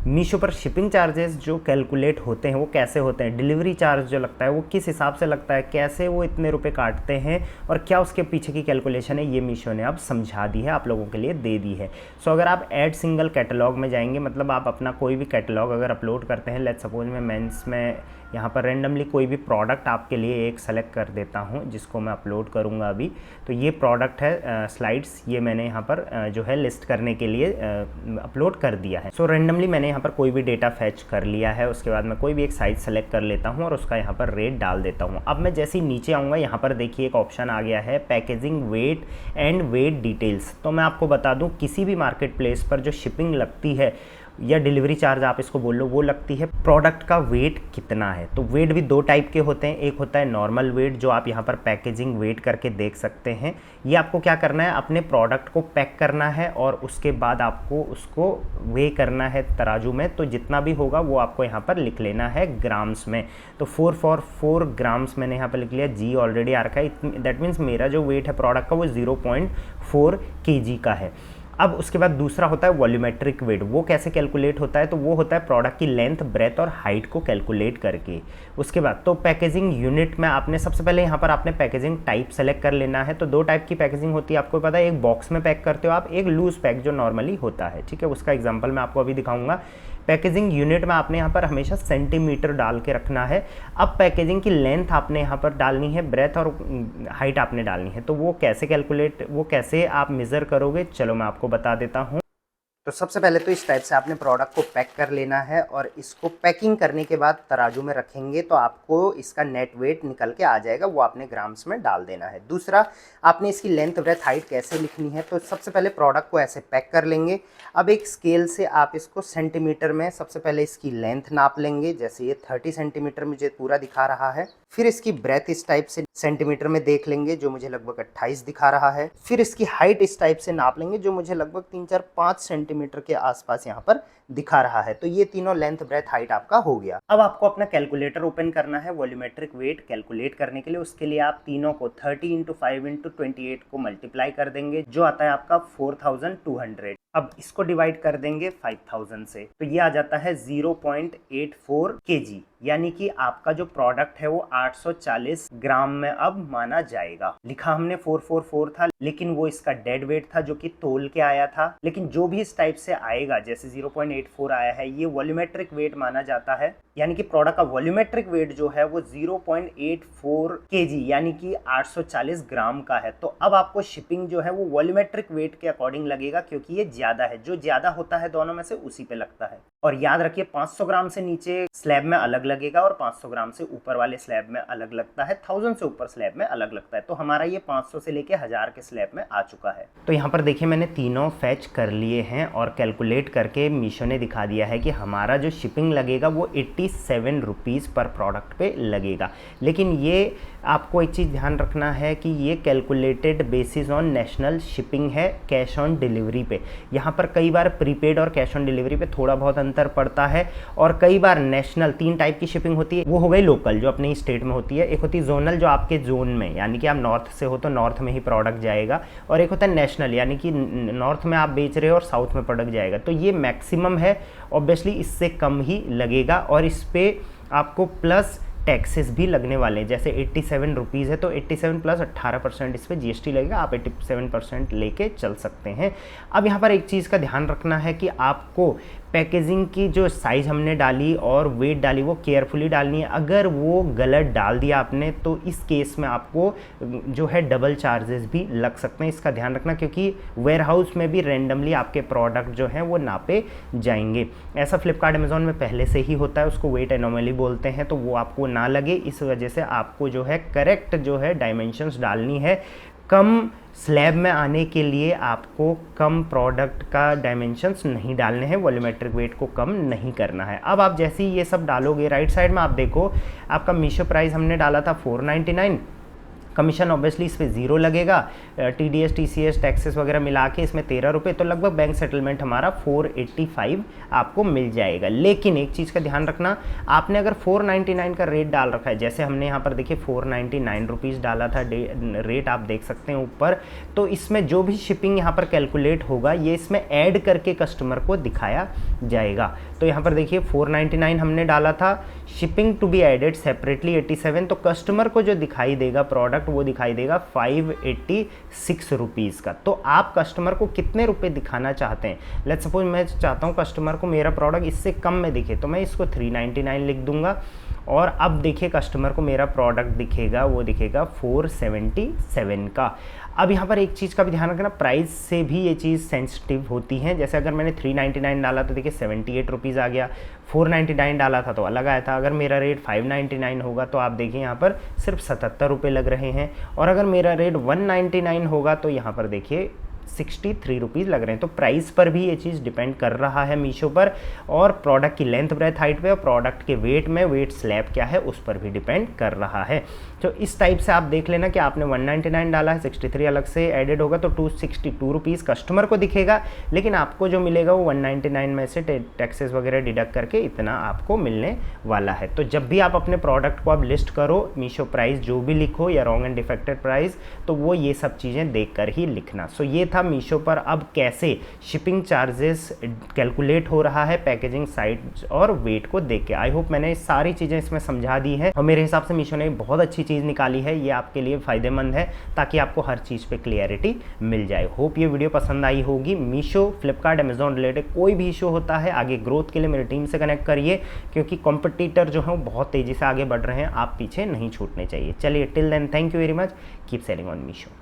मीशो पर shipping charges जो calculate होते हैं वो कैसे होते हैं, डिलीवरी चार्ज जो लगता है वो किस हिसाब से लगता है, कैसे वो इतने रुपए काटते हैं और क्या उसके पीछे की कैलकुलेशन है, ये मीशो ने अब समझा दी है, आप लोगों के लिए दे दी है। सो अगर आप ऐड सिंगल कैटलॉग में जाएंगे, मतलब आप अपना कोई भी कैटलॉग अगर अपलोड करते हैं, लेट्स सपोज मैं मेंस में यहाँ पर रेंडमली कोई भी प्रोडक्ट आपके लिए एक सेलेक्ट कर देता हूँ जिसको मैं अपलोड करूँगा अभी। तो ये प्रोडक्ट है स्लाइड्स, ये मैंने यहाँ पर जो है लिस्ट करने के लिए अपलोड कर दिया है। सो रेंडमली मैंने यहाँ पर कोई भी डेटा फैच कर लिया है। उसके बाद मैं कोई भी एक साइज सेलेक्ट कर लेता हूँ और उसका यहाँ पर रेट डाल देता हूँ। अब मैं जैसे ही नीचे आऊँगा, यहाँ पर देखिए एक ऑप्शन आ गया है packaging weight and weight details. तो मैं आपको बता दूँ, किसी भी मार्केट प्लेस पर जो शिपिंग लगती है या डिलीवरी चार्ज आप इसको बोल लो, वो लगती है प्रोडक्ट का वेट कितना है। तो वेट भी दो टाइप के होते हैं, एक होता है नॉर्मल वेट जो आप यहाँ पर पैकेजिंग वेट करके देख सकते हैं। ये आपको क्या करना है, अपने प्रोडक्ट को पैक करना है और उसके बाद आपको उसको वे करना है तराजू में। तो जितना भी होगा वो आपको यहाँ पर लिख लेना है ग्राम्स में। तो 4 ग्राम्स मैंने यहाँ पर लिख लिया, जी ऑलरेडी आ रखा है, दैट मीन्स मेरा जो वेट है प्रोडक्ट का वो 0.4 kg का है। अब उसके बाद दूसरा होता है वॉल्यूमेट्रिक वेट। वो कैसे कैलकुलेट होता है, तो वो होता है प्रोडक्ट की लेंथ, ब्रेथ और हाइट को कैलकुलेट करके। उसके बाद तो पैकेजिंग यूनिट में आपने सबसे पहले यहाँ पर आपने पैकेजिंग टाइप सेलेक्ट कर लेना है। तो दो टाइप की पैकेजिंग होती है, आपको पता है, एक बॉक्स में पैक करते हो आप, एक लूज पैक जो नॉर्मली होता है, ठीक है। उसका एग्जाम्पल मैं आपको अभी दिखाऊंगा। पैकेजिंग यूनिट में आपने यहाँ पर हमेशा सेंटीमीटर डाल के रखना है। अब पैकेजिंग की लेंथ आपने यहाँ पर डालनी है, ब्रेथ और हाइट आपने डालनी है। तो वो कैसे कैलकुलेट, वो कैसे आप मेज़र करोगे, चलो मैं आपको बता देता हूँ। तो सबसे पहले तो इस टाइप से आपने प्रोडक्ट को पैक कर लेना है और इसको पैकिंग करने के बाद तराजू में रखेंगे तो आपको इसका नेट वेट निकल के आ जाएगा, वो आपने ग्राम्स में डाल देना है। दूसरा, आपने इसकी लेंथ ब्रेथ हाइट कैसे लिखनी है, तो सबसे पहले प्रोडक्ट को ऐसे पैक कर लेंगे। अब एक स्केल से आप इसको सेंटीमीटर में सबसे पहले इसकी लेंथ नाप लेंगे, जैसे ये 30 सेंटीमीटर मुझे पूरा दिखा रहा है। फिर इसकी ब्रेथ इस टाइप से सेंटीमीटर में देख लेंगे, जो मुझे लगभग 28 दिखा रहा है। फिर इसकी हाइट इस टाइप से नाप लेंगे, जो मुझे लगभग 3-4-5 सेंटीमीटर के आसपास यहाँ पर दिखा रहा है। तो ये तीनों लेंथ ब्रेथ हाइट आपका हो गया। अब आपको अपना कैलकुलेटर ओपन करना है वॉल्यूमेट्रिक वेट कैलकुलेट करने के लिए। उसके लिए आप तीनों को 30 × 5 × 28 को मल्टीप्लाई कर देंगे, जो आता है आपका 4200। अब इसको डिवाइड कर देंगे 5000 से, तो ये आ जाता है 0.84 kg, यानी कि आपका जो प्रोडक्ट है वो 840 ग्राम में अब माना जाएगा। लिखा हमने 444 था, लेकिन वो इसका डेड वेट था जो कि तोल के आया था। लेकिन जो भी इस टाइप से आएगा, जैसे 0.84 आया है, ये वॉल्यूमेट्रिक वेट माना जाता है, यानी कि प्रोडक्ट का वॉल्यूमेट्रिक वेट जो है वो 0.84 kg यानी कि 840 ग्राम का है। तो अब आपको शिपिंग जो है वो वॉल्यूमेट्रिक वेट के अकॉर्डिंग लगेगा, क्योंकि ये ज्यादा है, जो ज्यादा होता है दोनों में से उसी पे लगता है। और याद रखिए 500 ग्राम से नीचे स्लैब में अलग लगेगा और 500 ग्राम से ऊपर वाले स्लैब में अलग लगता है, 1000 से ऊपर स्लैब में अलग लगता है। तो हमारा ये 500 से लेके 1000 के स्लैब में आ चुका है। तो यहाँ पर देखिए मैंने तीनों फैच कर लिए हैं और कैलकुलेट करके मीशो ने दिखा दिया है कि हमारा जो शिपिंग लगेगा वो 87 रुपीज़ पर प्रोडक्ट पे लगेगा। लेकिन ये आपको एक चीज़ ध्यान रखना है कि ये calculated basis on national shipping है, कैश ऑन डिलीवरी पे। यहाँ पर कई बार प्रीपेड और कैश ऑन डिलीवरी पे थोड़ा बहुत अंतर पड़ता है, और कई बार नेशनल, 3 टाइप की शिपिंग होती है। वो हो गई लोकल जो अपने स्टेट में होती है, एक होती है जोनल जो आपके जोन में, यानी कि आप नॉर्थ से हो तो नॉर्थ में ही प्रोडक्ट जाएगा, और एक होता है नेशनल, यानी कि नॉर्थ में आप बेच रहे हो और साउथ में प्रोडक्ट जाएगा। तो ये मैक्सिमम है, ऑब्वियसली इससे कम ही लगेगा, और इस पर आपको प्लस टैक्सेस भी लगने वाले हैं। जैसे 87 रुपीज़ है तो 87 प्लस 18% इस पर GST लगेगा, आप 87% लेके चल सकते हैं। अब यहाँ पर एक चीज़ का ध्यान रखना है कि आपको पैकेजिंग की जो साइज़ हमने डाली और वेट डाली वो केयरफुली डालनी है। अगर वो गलत डाल दिया आपने तो इस केस में आपको जो है डबल चार्जेस भी लग सकते हैं, इसका ध्यान रखना, क्योंकि वेयर हाउस में भी रेंडमली आपके प्रोडक्ट जो हैं वो नापे जाएंगे। ऐसा फ्लिपकार्ट अमेज़ॉन में पहले से ही होता है, उसको वेट एनोमली बोलते हैं, तो वो आपको ना लगे, इस वजह से आपको जो है करेक्ट जो है डायमेंशंस डालनी है। कम स्लैब में आने के लिए आपको कम प्रोडक्ट का डायमेंशंस नहीं डालने हैं, वॉल्यूमेट्रिक वेट को कम नहीं करना है। अब आप जैसे ही ये सब डालोगे, राइट साइड में आप देखो आपका मीशो प्राइस हमने डाला था 499, कमीशन ऑब्वियसली इस पर 0 लगेगा, TDS TCS टैक्सेस वगैरह मिला के इसमें 13 रुपये, तो लगभग बैंक सेटलमेंट हमारा 485 आपको मिल जाएगा। लेकिन एक चीज़ का ध्यान रखना, आपने अगर 499 का रेट डाल रखा है, जैसे हमने यहाँ पर देखिए 499 रुपीज़ डाला था रेट, आप देख सकते हैं ऊपर, तो इसमें जो भी शिपिंग यहाँ पर कैलकुलेट होगा ये इसमें ऐड करके कस्टमर को दिखाया जाएगा। तो यहाँ पर देखिए 499 हमने डाला था, shipping to be added separately 87, तो कस्टमर को जो दिखाई देगा प्रोडक्ट वो दिखाई देगा 586 रुपीज़ का। तो आप कस्टमर को कितने रुपए दिखाना चाहते हैं? लेट्स सपोज मैं चाहता हूँ कस्टमर को मेरा प्रोडक्ट इससे कम में दिखे, तो मैं इसको 399 लिख दूंगा, और अब देखिए कस्टमर को मेरा प्रोडक्ट दिखेगा, वो दिखेगा 477 का। अब यहाँ पर एक चीज़ का भी ध्यान रखना, प्राइस से भी ये चीज़ सेंसिटिव होती है। जैसे अगर मैंने 399 डाला तो देखिए 78 रुपीज़ आ गया, 499 डाला था तो अलग आया था। अगर मेरा रेट 599 होगा तो आप देखिए यहाँ पर सिर्फ 77 रुपये लग रहे हैं, और अगर मेरा रेट 199 होगा तो यहाँ पर देखिए 63 रुपीज़ लग रहे हैं। तो प्राइस पर भी ये चीज़ डिपेंड कर रहा है मीशो पर, और प्रोडक्ट की लेंथ ब्रेथ हाइट पे, और प्रोडक्ट के वेट में, वेट स्लैब क्या है उस पर भी डिपेंड कर रहा है। तो इस टाइप से आप देख लेना कि आपने 199 डाला है, 63 अलग से एडेड होगा तो 262 रुपीज़ कस्टमर को दिखेगा, लेकिन आपको जो मिलेगा वो 199 में से टैक्सेस वगैरह डिडक्ट करके इतना आपको मिलने वाला है। तो जब भी आप अपने प्रोडक्ट को आप लिस्ट करो, मीशो प्राइस जो भी लिखो या रॉन्ग एंड डिफेक्टेड प्राइस, तो वो ये सब चीज़ें देख कर ही लिखना। सो ये था मीशो पर अब कैसे शिपिंग चार्जेस कैलकुलेट हो रहा है पैकेजिंग साइज और वेट को देख के। आई होप मैंने सारी चीज़ें इसमें समझा दी है, और मेरे हिसाब से मीशो ने बहुत अच्छी चीज़ निकाली है, ये आपके लिए फ़ायदेमंद है ताकि आपको हर चीज़ पे क्लियरिटी मिल जाए। होप ये वीडियो पसंद आई होगी। मीशो, फ्लिपकार्ट, अमेजॉन रिलेटेड कोई भी इशू होता है आगे ग्रोथ के लिए मेरी टीम से कनेक्ट करिए, क्योंकि कॉम्पिटिटर जो है वो बहुत तेज़ी से आगे बढ़ रहे हैं, आप पीछे नहीं छूटने चाहिए। चलिए, till then thank you very much, keep selling on Meesho.